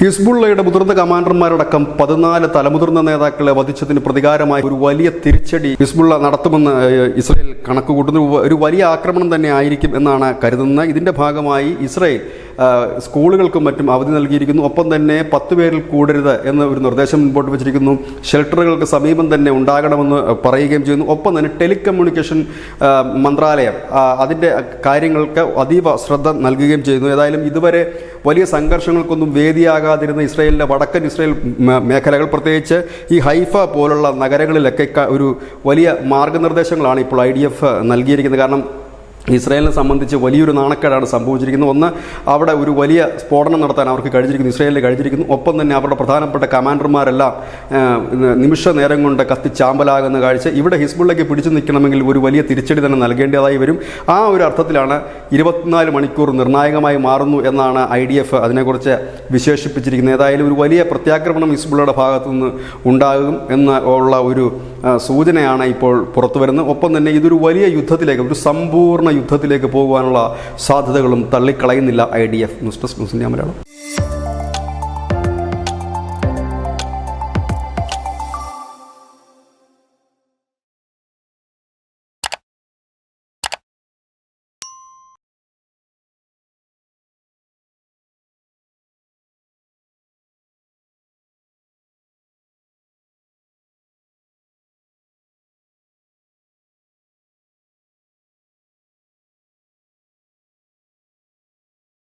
ഹിസ്ബുള്ളയുടെ മുതിർന്ന കമാൻഡർമാരടക്കം 14 തലമുതിർന്ന നേതാക്കളെ വധിച്ചതിന് പ്രതികാരമായി ഒരു വലിയ തിരിച്ചടി ഹിസ്ബുള്ള നടത്തുമെന്ന് ഇസ്രായേൽ കണക്കുകൂട്ടുന്നു. ഒരു വലിയ ആക്രമണം തന്നെ ആയിരിക്കും എന്നാണ് കരുതുന്നത്. ഇതിന്റെ ഭാഗമായി ഇസ്രായേൽ സ്കൂളുകൾക്കും മറ്റും അവധി നൽകിയിരിക്കുന്നു. ഒപ്പം തന്നെ 10 പേരിൽ കൂടരുത് എന്ന ഒരു നിർദ്ദേശം മുൻപോട്ട് വെച്ചിരിക്കുന്നു. ഷെൽട്ടറുകൾക്ക് സമീപം തന്നെ ഉണ്ടാകണമെന്ന് പറയുകയും ചെയ്യുന്നു. ഒപ്പം തന്നെ ടെലികമ്മ്യൂണിക്കേഷൻ മന്ത്രാലയം അതിൻ്റെ കാര്യങ്ങൾക്ക് അതീവ ശ്രദ്ധ നൽകുകയും ചെയ്യുന്നു. ഏതായാലും ഇതുവരെ വലിയ സംഘർഷങ്ങൾക്കൊന്നും വേദിയാകാതിരുന്ന ഇസ്രായേലിൻ്റെ വടക്കൻ ഇസ്രായേൽ മേഖലകൾ, പ്രത്യേകിച്ച് ഈ ഹൈഫ പോലുള്ള നഗരങ്ങളിലൊക്കെ ഒരു വലിയ മാർഗനിർദ്ദേശങ്ങളാണ് ഇപ്പോൾ IDF നൽകിയിരിക്കുന്നത്. കാരണം ഇസ്രായേലിനെ സംബന്ധിച്ച് വലിയൊരു നാണക്കേടാണ് സംഭവിച്ചിരിക്കുന്നത്. ഒന്ന്, അവിടെ ഒരു വലിയ സ്ഫോടനം നടത്താൻ അവർക്ക് കഴിഞ്ഞിരിക്കുന്നു, ഇസ്രായേലിൽ കഴിഞ്ഞിരിക്കുന്നു. ഒപ്പം തന്നെ അവരുടെ പ്രധാനപ്പെട്ട കമാൻഡർമാരെല്ലാം നിമിഷ നേരം കൊണ്ട് കത്തിച്ചാമ്പലാകുന്ന കാഴ്ച. ഇവിടെ ഹിസ്ബുള്ളയ്ക്ക് പിടിച്ചു നിൽക്കണമെങ്കിൽ ഒരു വലിയ തിരിച്ചടി തന്നെ നൽകേണ്ടതായി വരും. ആ ഒരു അർത്ഥത്തിലാണ് 24 മണിക്കൂർ നിർണായകമായി മാറുന്നു എന്നാണ് IDF അതിനെക്കുറിച്ച് വിശേഷിപ്പിച്ചിരിക്കുന്നത്. ഏതായാലും ഒരു വലിയ പ്രത്യാക്രമണം ഹിസ്ബുള്ളയുടെ ഭാഗത്തുനിന്ന് ഉണ്ടാകും എന്നുള്ള ഒരു സൂചനയാണ് ഇപ്പോൾ പുറത്തു വരുന്നത്. ഒപ്പം തന്നെ ഇതൊരു വലിയ യുദ്ധത്തിലേക്ക്, ഒരു സമ്പൂർണ്ണ യുദ്ധത്തിലേക്ക് പോകുവാനുള്ള സാധ്യതകളും തള്ളിക്കളയുന്നില്ല IDF. News desk news India Malayalam.